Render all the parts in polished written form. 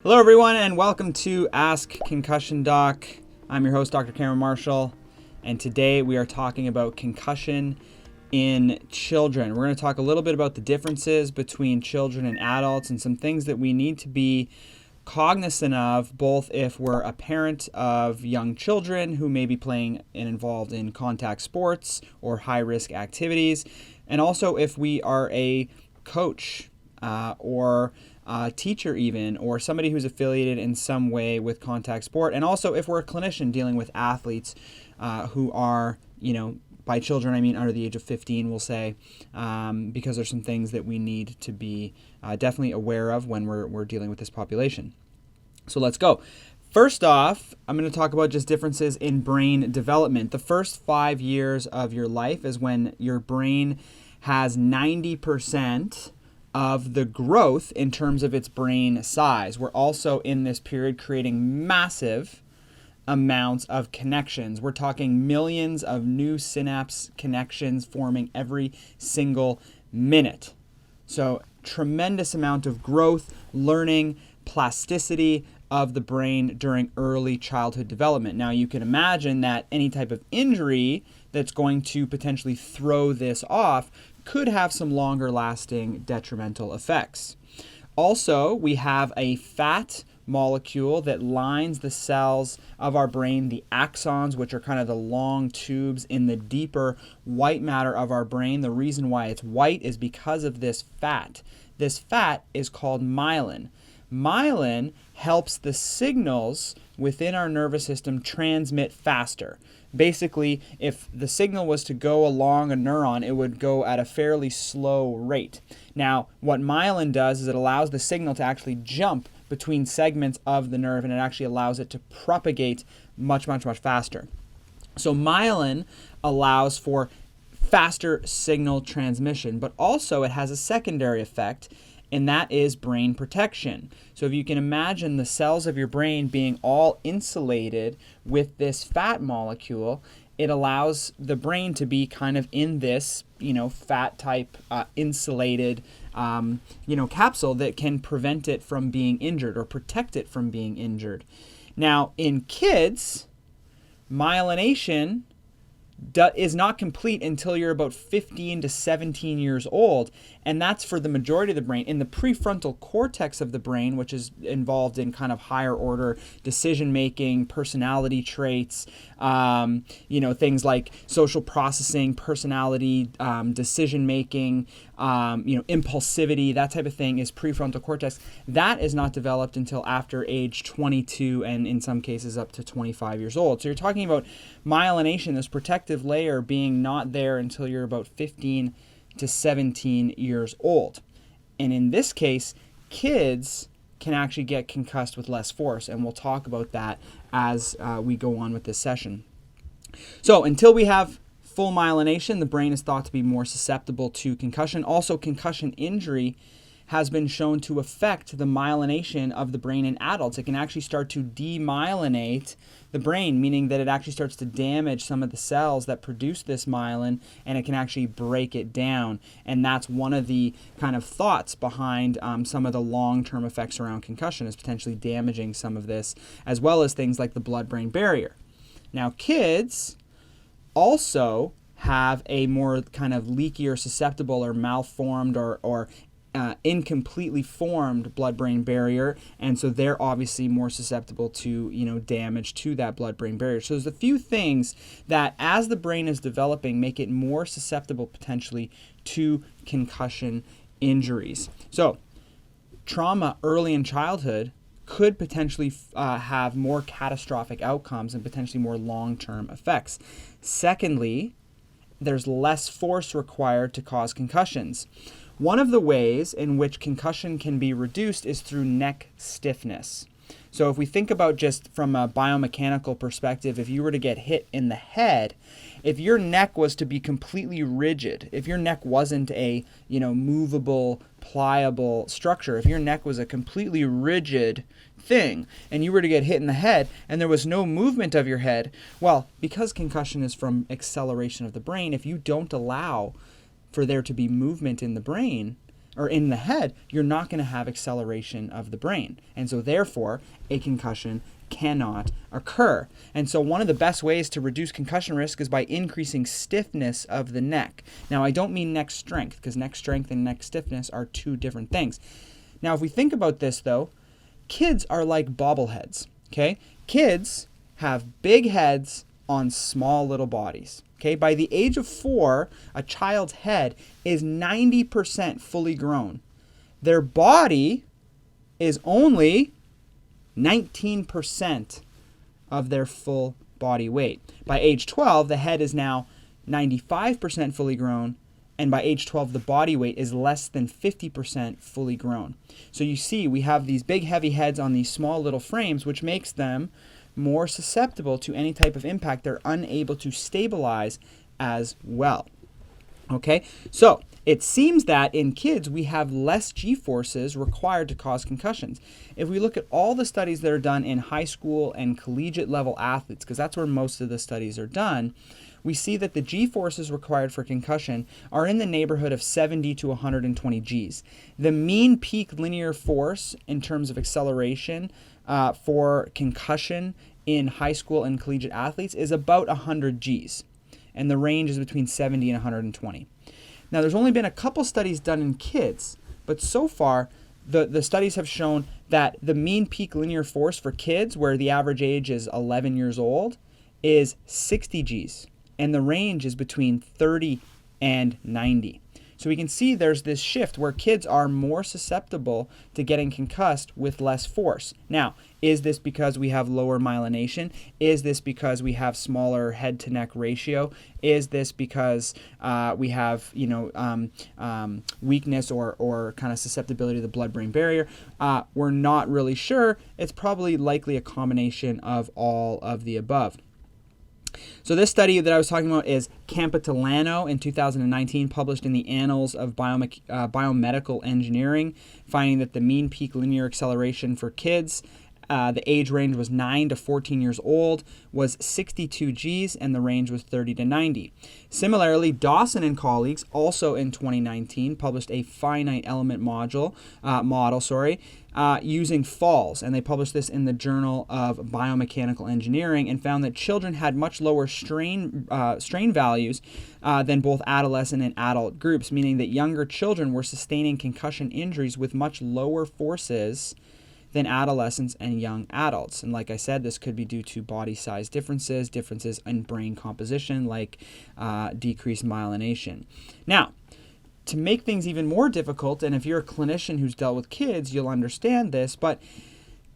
Hello everyone and welcome to Ask Concussion Doc. I'm your host Dr. Cameron Marshall, and today we are talking about concussion in children. We're going to talk a little bit about the differences between children and adults and some things that we need to be cognizant of, both if we're a parent of young children who may be playing and involved in contact sports or high-risk activities, and also if we are a coach or a teacher even, or somebody who's affiliated in some way with contact sport, and also if we're a clinician dealing with athletes who are, by children I mean under the age of 15, we'll say, because there's some things that we need to be definitely aware of when we're dealing with this population. So let's go. First off, I'm going to talk about just differences in brain development. The first 5 years of your life is when your brain has 90% of the growth in terms of its brain size. We're also in this period creating massive amounts of connections. We're talking millions of new synapse connections forming every single minute. So tremendous amount of growth, learning, plasticity of the brain during early childhood development. Now you can imagine that any type of injury that's going to potentially throw this off could have some longer lasting detrimental effects. Also, we have a fat molecule that lines the cells of our brain, the axons, which are kind of the long tubes in the deeper white matter of our brain. The reason why it's white is because of this fat. This fat is called myelin. Myelin helps the signals within our nervous system transmit faster. Basically, if the signal was to go along a neuron, it would go at a fairly slow rate. Now, what myelin does is it allows the signal to actually jump between segments of the nerve, and it actually allows it to propagate much faster. So myelin allows for faster signal transmission, but also it has a secondary effect, and that is brain protection. So if you can imagine the cells of your brain being all insulated with this fat molecule, it allows the brain to be kind of in this, fat type insulated, capsule that can prevent it from being injured or protect it from being injured. Now, in kids, myelination is not complete until you're about 15 to 17 years old, and that's for the majority of the brain. In the prefrontal cortex of the brain, which is involved in kind of higher order decision making, personality traits, things like social processing, personality, decision making, impulsivity, that type of thing is prefrontal cortex. That is not developed until after age 22 and in some cases up to 25 years old. So you're talking about myelination, this protective layer, being not there until you're about 15 to 17 years old. And in this case, kids can actually get concussed with less force, and we'll talk about that as we go on with this session. So until we have full myelination, the brain is thought to be more susceptible to concussion. Also, concussion injury has been shown to affect the myelination of the brain in adults. It can actually start to demyelinate the brain, meaning that it actually starts to damage some of the cells that produce this myelin, and it can actually break it down. And that's one of the kind of thoughts behind some of the long-term effects around concussion, is potentially damaging some of this, as well as things like the blood-brain barrier. Now, kids also have a more kind of leaky or susceptible or malformed or incompletely formed blood-brain barrier, and so they're obviously more susceptible to damage to that blood-brain barrier. So there's a few things that, as the brain is developing, make it more susceptible potentially to concussion injuries. So trauma early in childhood could potentially have more catastrophic outcomes and potentially more long-term effects. Secondly, there's less force required to cause concussions. One of the ways in which concussion can be reduced is through neck stiffness. So if we think about just from a biomechanical perspective, if you were to get hit in the head, if your neck was to be completely rigid, if your neck wasn't a, movable, pliable structure, if your neck was a completely rigid thing and you were to get hit in the head and there was no movement of your head, well, because concussion is from acceleration of the brain, if you don't allow for there to be movement in the brain, or in the head, you're not going to have acceleration of the brain. And so therefore, a concussion cannot occur. And so one of the best ways to reduce concussion risk is by increasing stiffness of the neck. Now, I don't mean neck strength, because neck strength and neck stiffness are two different things. Now, if we think about this, though, kids are like bobbleheads, okay? Kids have big heads on small little bodies, okay? By the age of 4, a child's head is 90% fully grown. Their body is only 19% of their full body weight. By age 12, the head is now 95% fully grown, and by age 12, the body weight is less than 50% fully grown. So you see, we have these big, heavy heads on these small little frames, which makes them more susceptible to any type of impact. They're unable to stabilize as well. Okay, so it seems that in kids we have less G-forces required to cause concussions. If we look at all the studies that are done in high school and collegiate level athletes, because that's where most of the studies are done, we see that the G-forces required for concussion are in the neighborhood of 70 to 120 Gs. The mean peak linear force in terms of acceleration for concussion in high school and collegiate athletes is about 100 Gs, and the range is between 70 and 120. Now, there's only been a couple studies done in kids, but so far the studies have shown that the mean peak linear force for kids, where the average age is 11 years old, is 60 Gs, and the range is between 30 and 90. So we can see there's this shift where kids are more susceptible to getting concussed with less force. Now, is this because we have lower myelination? Is this because we have smaller head to neck ratio? Is this because we have weakness or kind of susceptibility to the blood-brain barrier? We're not really sure. It's probably likely a combination of all of the above. So this study that I was talking about is Campolettano in 2019, published in the Annals of Biomedical Engineering, finding that the mean peak linear acceleration for kids, the age range was 9 to 14 years old, was 62 Gs, and the range was 30 to 90. Similarly, Dawson and colleagues, also in 2019, published a finite element model, using falls, and they published this in the Journal of Biomechanical Engineering, and found that children had much lower strain values than both adolescent and adult groups, meaning that younger children were sustaining concussion injuries with much lower forces than adolescents and young adults. And like I said, this could be due to body size differences in brain composition, like decreased myelination. Now, to make things even more difficult, and if you're a clinician who's dealt with kids, you'll understand this, but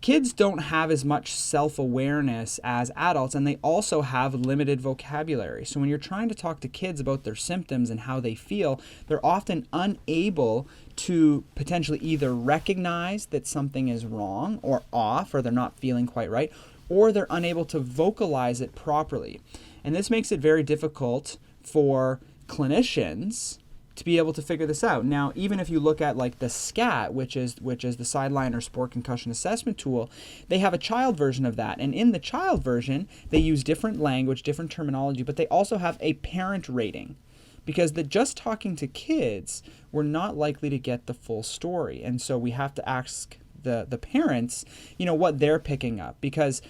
kids don't have as much self-awareness as adults, and they also have limited vocabulary. So when you're trying to talk to kids about their symptoms and how they feel, they're often unable to potentially either recognize that something is wrong or off, or they're not feeling quite right, or they're unable to vocalize it properly. And this makes it very difficult for clinicians to be able to figure this out. Now, even if you look at like the SCAT, which is the Sideline or Sport Concussion Assessment Tool, they have a child version of that. And in the child version, they use different language, different terminology, but they also have a parent rating. Because just talking to kids, we're not likely to get the full story. And so we have to ask the parents, what they're picking up. Because,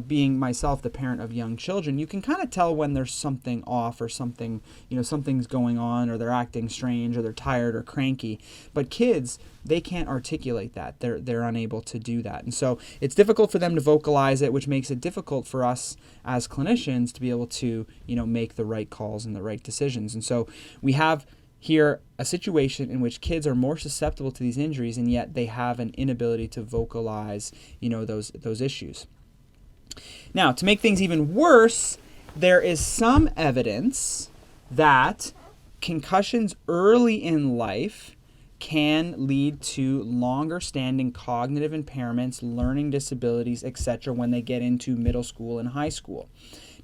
being myself the parent of young children, you can kind of tell when there's something off or something, something's going on, or they're acting strange, or they're tired or cranky. But kids, they can't articulate that. They're unable to do that. And so it's difficult for them to vocalize it, which makes it difficult for us as clinicians to be able to, make the right calls and the right decisions. And so we have here a situation in which kids are more susceptible to these injuries, and yet they have an inability to vocalize, those issues. Now, to make things even worse, there is some evidence that concussions early in life can lead to longer standing cognitive impairments, learning disabilities, etc. when they get into middle school and high school.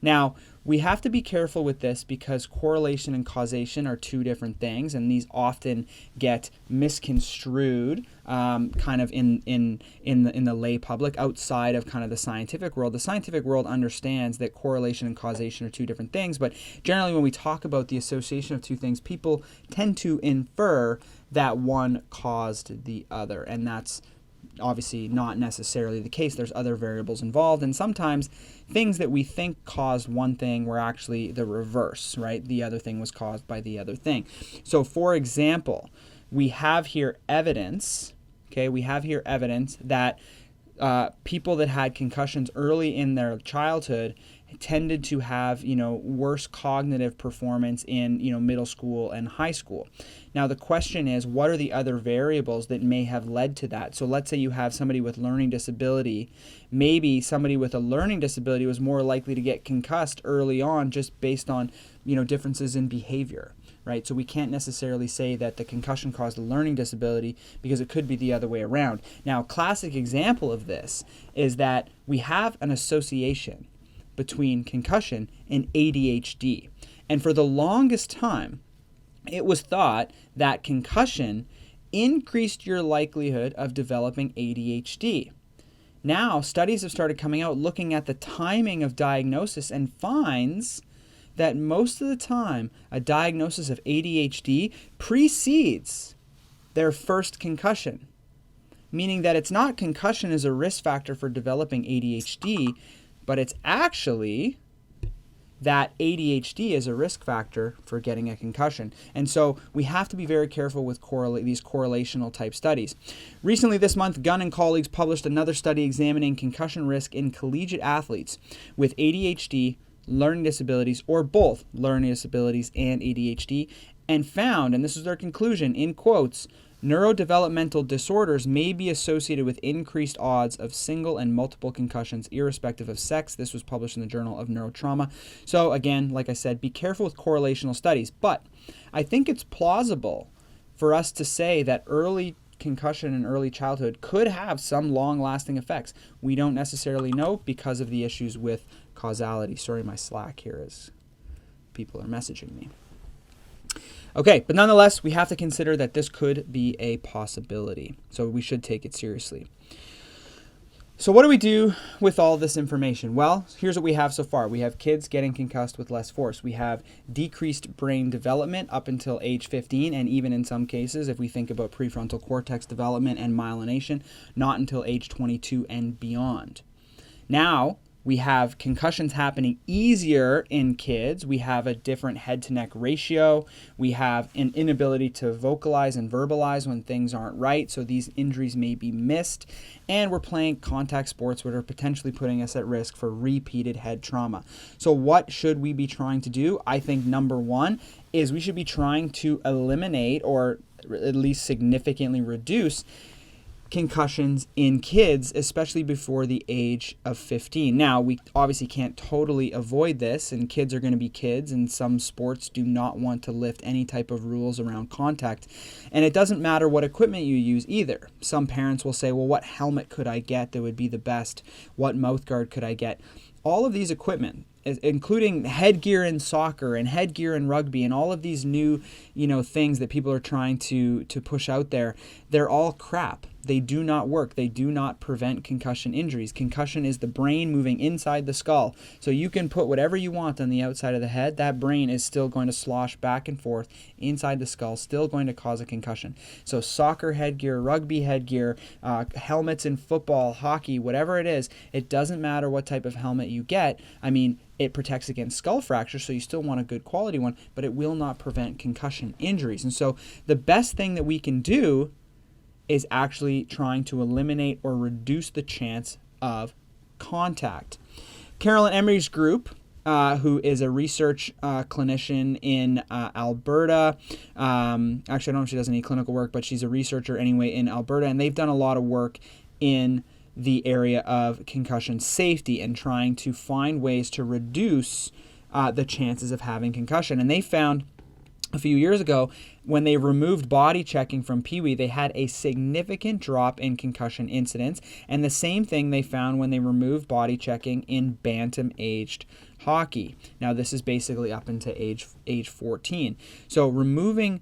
Now, we have to be careful with this because correlation and causation are two different things, and these often get misconstrued kind of in the lay public outside of kind of the scientific world. The scientific world understands that correlation and causation are two different things, but generally when we talk about the association of two things, people tend to infer that one caused the other, and that's obviously not necessarily the case. There's other variables involved, and sometimes things that we think caused one thing were actually the reverse, right? The other thing was caused by the other thing. So for example, we have here evidence, that people that had concussions early in their childhood tended to have, worse cognitive performance in, middle school and high school. Now, the question is, what are the other variables that may have led to that? So let's say you have somebody with learning disability. Maybe somebody with a learning disability was more likely to get concussed early on just based on, differences in behavior, right? So we can't necessarily say that the concussion caused a learning disability because it could be the other way around. Now, a classic example of this is that we have an association between concussion and ADHD. And for the longest time, it was thought that concussion increased your likelihood of developing ADHD. Now, studies have started coming out looking at the timing of diagnosis and finds that most of the time, a diagnosis of ADHD precedes their first concussion, meaning that it's not concussion as a risk factor for developing ADHD, but it's actually that ADHD is a risk factor for getting a concussion. And so we have to be very careful with these correlational type studies. Recently this month, Gunn and colleagues published another study examining concussion risk in collegiate athletes with ADHD, learning disabilities, or both learning disabilities and ADHD, and found, and this is their conclusion, in quotes, neurodevelopmental disorders may be associated with increased odds of single and multiple concussions irrespective of sex. This was published in the Journal of Neurotrauma. So again, like I said, be careful with correlational studies, but I think it's plausible for us to say that early concussion in early childhood could have some long-lasting effects. We don't necessarily know because of the issues with causality. Sorry, my Slack here is people are messaging me. Okay, but nonetheless, we have to consider that this could be a possibility, so we should take it seriously. So what do we do with all this information? Well, here's what we have so far. We have kids getting concussed with less force. We have decreased brain development up until age 15, and even in some cases, if we think about prefrontal cortex development and myelination, not until age 22 and beyond. Now, we have concussions happening easier in kids. We have a different head-to-neck ratio. We have an inability to vocalize and verbalize when things aren't right, so these injuries may be missed. And we're playing contact sports which are potentially putting us at risk for repeated head trauma. So what should we be trying to do? I think number one is we should be trying to eliminate or at least significantly reduce concussions in kids, especially before the age of 15. Now, we obviously can't totally avoid this, and kids are going to be kids, and some sports do not want to lift any type of rules around contact. And it doesn't matter what equipment you use either. Some parents will say, well, what helmet could I get that would be the best? What mouth guard could I get? All of these equipment, including headgear in soccer and headgear in rugby and all of these new, things that people are trying to push out there, they're all crap. They do not work. They do not prevent concussion injuries. Concussion is the brain moving inside the skull. So you can put whatever you want on the outside of the head. That brain is still going to slosh back and forth inside the skull, still going to cause a concussion. So soccer headgear, rugby headgear, helmets in football, hockey, whatever it is, it doesn't matter what type of helmet you get. It protects against skull fracture, so you still want a good quality one, but it will not prevent concussion injuries. And so the best thing that we can do is actually trying to eliminate or reduce the chance of contact. Carolyn Emery's group, who is a research clinician in Alberta. Actually, I don't know if she does any clinical work, but she's a researcher anyway in Alberta, and they've done a lot of work in the area of concussion safety and trying to find ways to reduce the chances of having concussion. And they found a few years ago when they removed body checking from Pee Wee, they had a significant drop in concussion incidents. And the same thing they found when they removed body checking in bantam-aged hockey. Now, this is basically up into age 14. So removing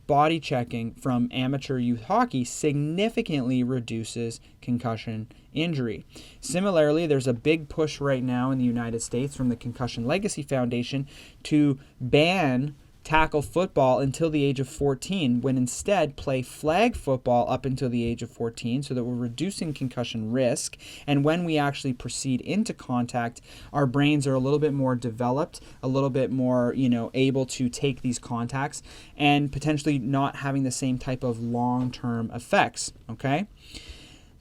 body checking from amateur youth hockey significantly reduces concussion injury. Similarly, there's a big push right now in the United States from the Concussion Legacy Foundation to ban tackle football until the age of 14, when instead play flag football up until the age of 14, so that we're reducing concussion risk. And when we actually proceed into contact, our brains are a little bit more developed, a little bit more, able to take these contacts and potentially not having the same type of long-term effects, okay?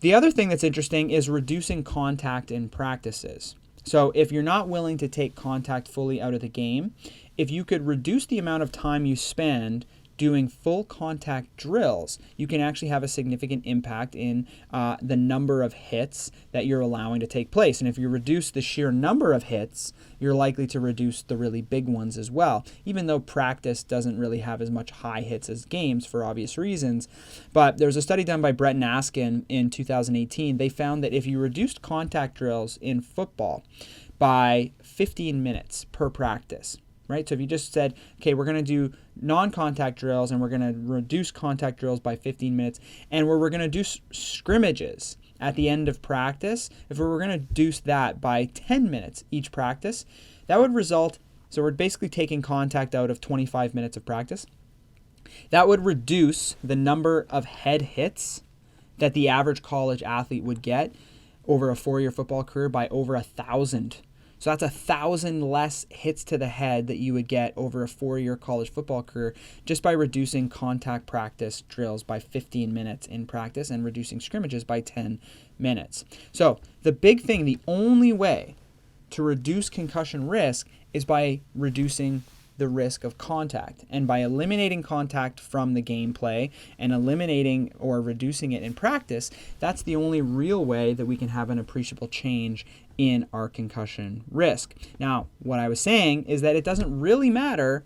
The other thing that's interesting is reducing contact in practices. So if you're not willing to take contact fully out of the game, if you could reduce the amount of time you spend doing full contact drills, you can actually have a significant impact in the number of hits that you're allowing to take place. And if you reduce the sheer number of hits, you're likely to reduce the really big ones as well, even though practice doesn't really have as much high hits as games for obvious reasons. But there's a study done by Brett and Askin in 2018. They found that if you reduced contact drills in football by 15 minutes per practice, right? So if you just said, okay, we're going to do non-contact drills and we're going to reduce contact drills by 15 minutes, and we're going to do scrimmages at the end of practice, if we were going to reduce that by 10 minutes each practice, that would result, so we're basically taking contact out of 25 minutes of practice. That would reduce the number of head hits that the average college athlete would get over a 4-year football career by over 1,000. So that's 1,000 less hits to the head that you would get over a 4-year college football career just by reducing contact practice drills by 15 minutes in practice and reducing scrimmages by 10 minutes. So the big thing, the only way to reduce concussion risk is by reducing the risk of contact. And by eliminating contact from the gameplay and eliminating or reducing it in practice, that's the only real way that we can have an appreciable change in our concussion risk. Now, what I was saying is that it doesn't really matter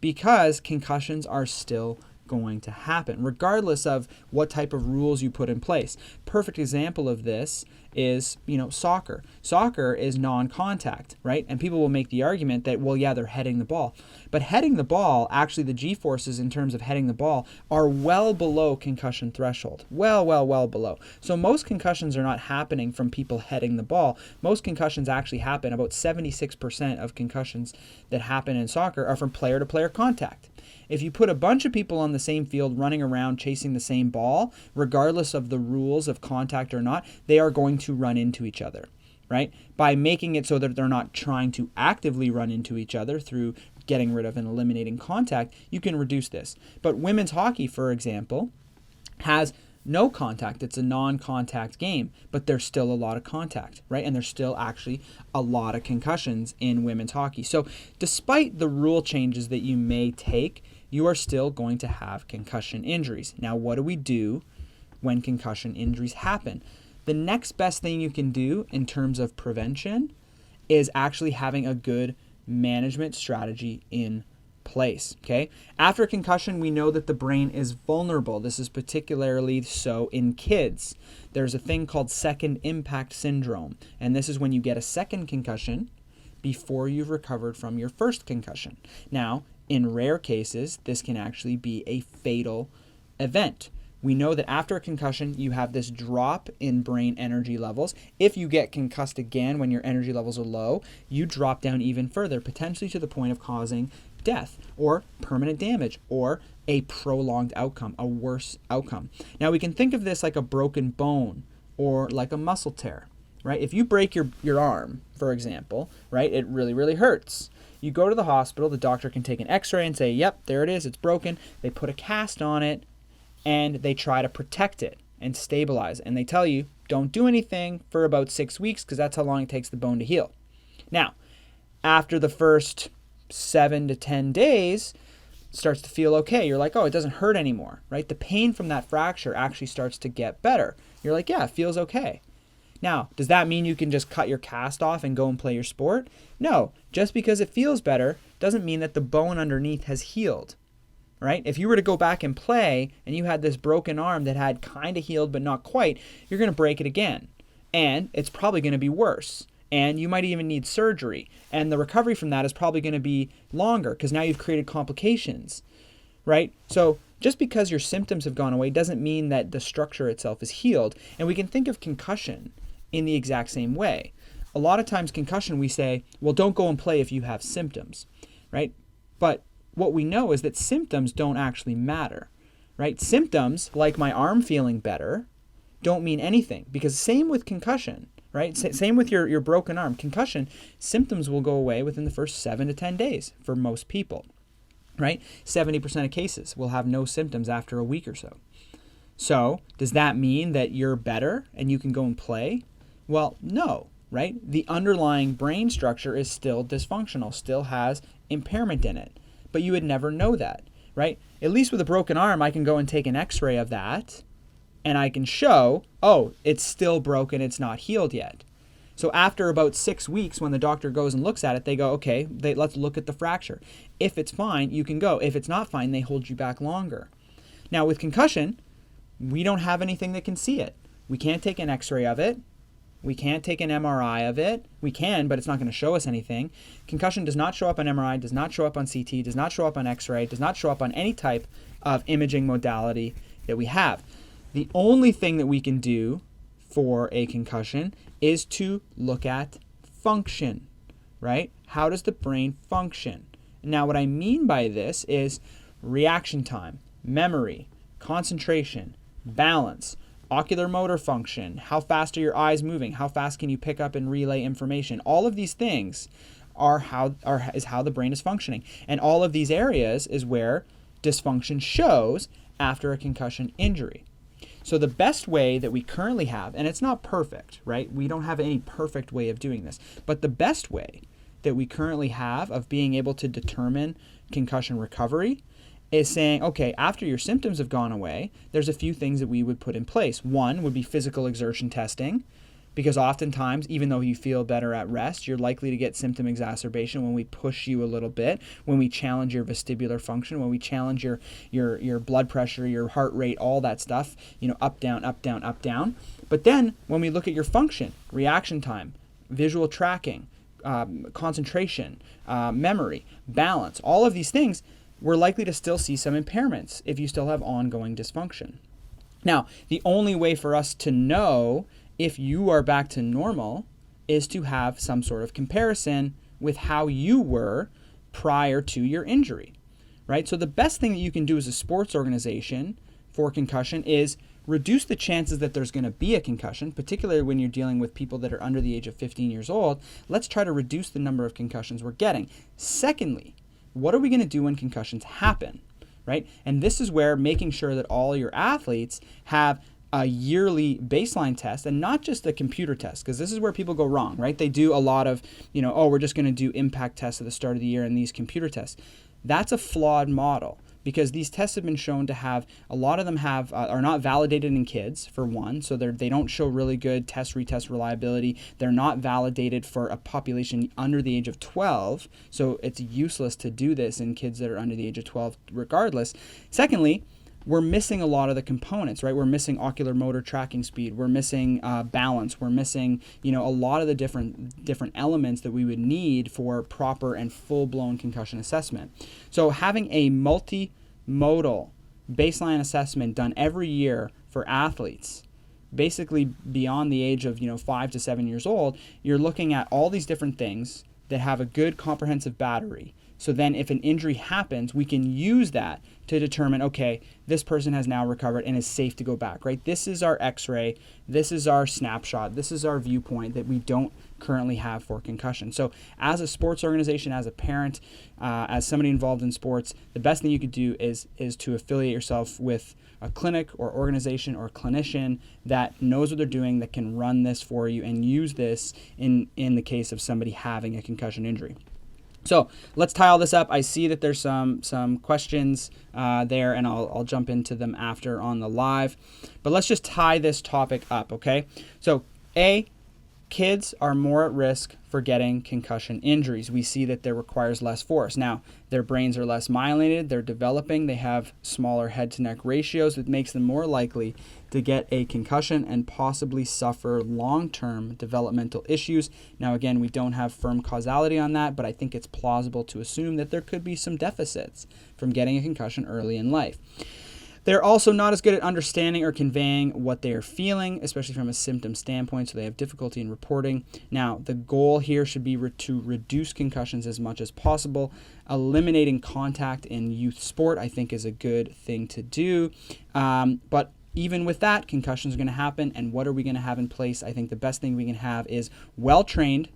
because concussions are still going to happen, regardless of what type of rules you put in place. Perfect example of this is, soccer. Soccer is non-contact, right? And people will make the argument that, well, yeah, they're heading the ball. But heading the ball, actually the G-forces in terms of heading the ball are well below concussion threshold. Well below. So most concussions are not happening from people heading the ball. Most concussions actually happen, about 76% of concussions that happen in soccer are from player-to-player contact. If you put a bunch of people on the same field running around chasing the same ball, regardless of the rules of contact or not, they are going to run into each other, right? By making it so that they're not trying to actively run into each other through getting rid of and eliminating contact, you can reduce this. But women's hockey, for example, has no contact. It's a non-contact game, but there's still a lot of contact, right? And there's still actually a lot of concussions in women's hockey. So despite the rule changes that you may take, you are still going to have concussion injuries. Now, what do we do when concussion injuries happen? The next best thing you can do in terms of prevention is actually having a good management strategy in place, okay? After concussion, we know that the brain is vulnerable. This is particularly so in kids. There's a thing called second impact syndrome, and this is when you get a second concussion before you've recovered from your first concussion. Now, in rare cases, this can actually be a fatal event. We know that after a concussion, you have this drop in brain energy levels. If you get concussed again when your energy levels are low, you drop down even further, potentially to the point of causing death or permanent damage or a prolonged outcome, a worse outcome. Now, we can think of this like a broken bone or like a muscle tear, right? If you break your arm, for example, right, it really hurts. You go to the hospital, the doctor can take an x-ray and say, yep, there it is, it's broken. They put a cast on it and they try to protect it and stabilize it. And they tell you, don't do anything for about 6 weeks because that's how long it takes the bone to heal. Now, after the first 7 to 10 days, it starts to feel okay. You're like, oh, it doesn't hurt anymore, right? The pain from that fracture actually starts to get better. You're like, yeah, it feels okay. Now, does that mean you can just cut your cast off and go and play your sport? No, just because it feels better doesn't mean that the bone underneath has healed, right? If you were to go back and play and you had this broken arm that had kind of healed but not quite, you're going to break it again. And it's probably going to be worse. And you might even need surgery. And the recovery from that is probably going to be longer because now you've created complications, right? So just because your symptoms have gone away doesn't mean that the structure itself is healed. And we can think of concussion in the exact same way. A lot of times concussion, we say, well, don't go and play if you have symptoms, right? But what we know is that symptoms don't actually matter, right? Symptoms, like my arm feeling better, don't mean anything, because same with concussion, right? Same with your broken arm. Concussion, symptoms will go away within the first 7 to 10 days for most people, right? 70% of cases will have no symptoms after a week or so. So does that mean that you're better and you can go and play? Well, no, right? The underlying brain structure is still dysfunctional, still has impairment in it, but you would never know that, right? At least with a broken arm, I can go and take an x-ray of that and I can show, oh, it's still broken, it's not healed yet. So after about 6 weeks, when the doctor goes and looks at it, they go, okay, let's look at the fracture. If it's fine, you can go. If it's not fine, they hold you back longer. Now with concussion, we don't have anything that can see it. We can't take an x-ray of it. We can't take an MRI of it. We can, but it's not going to show us anything. Concussion does not show up on MRI, does not show up on CT, does not show up on x-ray, does not show up on any type of imaging modality that we have. The only thing that we can do for a concussion is to look at function, right? How does the brain function? Now, what I mean by this is reaction time, memory, concentration, balance, ocular motor function, how fast are your eyes moving, how fast can you pick up and relay information. All of these things is how the brain is functioning. And all of these areas is where dysfunction shows after a concussion injury. So the best way that we currently have, and it's not perfect, right? We don't have any perfect way of doing this, but the best way that we currently have of being able to determine concussion recovery is saying, okay, after your symptoms have gone away, there's a few things that we would put in place. One would be physical exertion testing, because oftentimes, even though you feel better at rest, you're likely to get symptom exacerbation when we push you a little bit, when we challenge your vestibular function, when we challenge your blood pressure, your heart rate, all that stuff, up, down, up, down, up, down. But then when we look at your function, reaction time, visual tracking, concentration, memory, balance, all of these things, we're likely to still see some impairments if you still have ongoing dysfunction. Now, the only way for us to know if you are back to normal is to have some sort of comparison with how you were prior to your injury, right? So the best thing that you can do as a sports organization for concussion is reduce the chances that there's going to be a concussion, particularly when you're dealing with people that are under the age of 15 years old. Let's try to reduce the number of concussions we're getting. Secondly, what are we going to do when concussions happen, right? And this is where making sure that all your athletes have a yearly baseline test and not just a computer test, because this is where people go wrong, right? They do a lot of, we're just going to do impact tests at the start of the year and these computer tests. That's a flawed model, because these tests have been shown to have, a lot of them are not validated in kids, for one, so they don't show really good test-retest reliability. They're not validated for a population under the age of 12, so it's useless to do this in kids that are under the age of 12 regardless. Secondly, we're missing a lot of the components, right? We're missing ocular motor tracking speed. We're missing balance. We're missing, a lot of the different elements that we would need for proper and full-blown concussion assessment. So having a multimodal baseline assessment done every year for athletes, basically beyond the age of 5 to 7 years old, you're looking at all these different things that have a good comprehensive battery. So then if an injury happens, we can use that to determine, okay, this person has now recovered and is safe to go back, right? This is our x-ray, this is our snapshot, this is our viewpoint that we don't currently have for concussion. So as a sports organization, as a parent, as somebody involved in sports, the best thing you could do is to affiliate yourself with a clinic or organization or clinician that knows what they're doing, that can run this for you and use this in the case of somebody having a concussion injury. So let's tie all this up. I see that there's some questions there, and I'll jump into them after on the live. But let's just tie this topic up, okay? So kids are more at risk for getting concussion injuries. We see that there requires less force. Now, their brains are less myelinated, they're developing, they have smaller head to neck ratios, which makes them more likely to get a concussion and possibly suffer long-term developmental issues. Now, again, we don't have firm causality on that, but I think it's plausible to assume that there could be some deficits from getting a concussion early in life. They're also not as good at understanding or conveying what they are feeling, especially from a symptom standpoint, so they have difficulty in reporting. Now, the goal here should be to reduce concussions as much as possible. Eliminating contact in youth sport, I think, is a good thing to do. But even with that, concussions are going to happen, and what are we going to have in place? I think the best thing we can have is well-trained,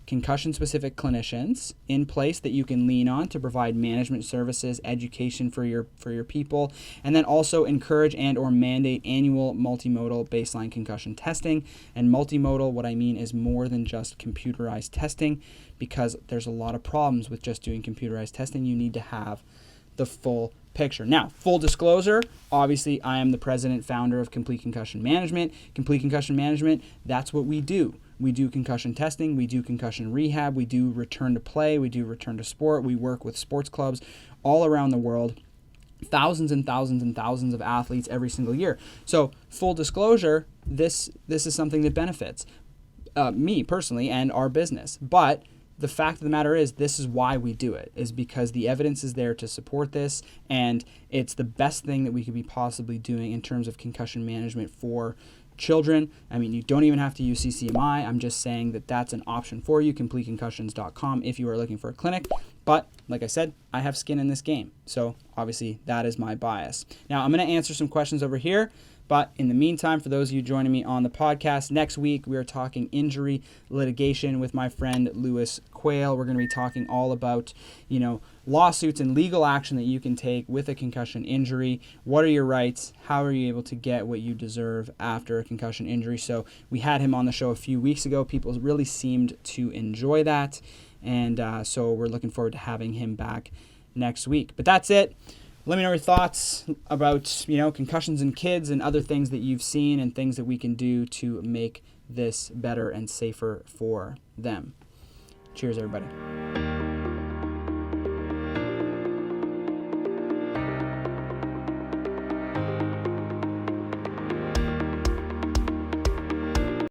concussion-specific clinicians in place that you can lean on to provide management services, education for your people, and then also encourage and or mandate annual multimodal baseline concussion testing. And multimodal, what I mean is more than just computerized testing, because there's a lot of problems with just doing computerized testing. You need to have the full picture. Now, full disclosure, obviously I am the president, founder of Complete Concussion Management. Complete Concussion Management, that's what we do. We do concussion testing, we do concussion rehab, we do return to play, we do return to sport, we work with sports clubs all around the world, thousands and thousands and thousands of athletes every single year. So full disclosure, this is something that benefits me personally and our business. But the fact of the matter is, this is why we do it, is because the evidence is there to support this, and it's the best thing that we could be possibly doing in terms of concussion management for children. I mean, you don't even have to use CCMI. I'm just saying that that's an option for you, CompleteConcussions.com, if you are looking for a clinic. But like I said, I have skin in this game. So obviously that is my bias. Now I'm going to answer some questions over here. But in the meantime, for those of you joining me on the podcast, next week we are talking injury litigation with my friend Lewis Quayle. We're going to be talking all about, lawsuits and legal action that you can take with a concussion injury. What are your rights? How are you able to get what you deserve after a concussion injury? So we had him on the show a few weeks ago. People really seemed to enjoy that. And so we're looking forward to having him back next week. But that's it. Let me know your thoughts about, concussions in kids and other things that you've seen and things that we can do to make this better and safer for them. Cheers, everybody.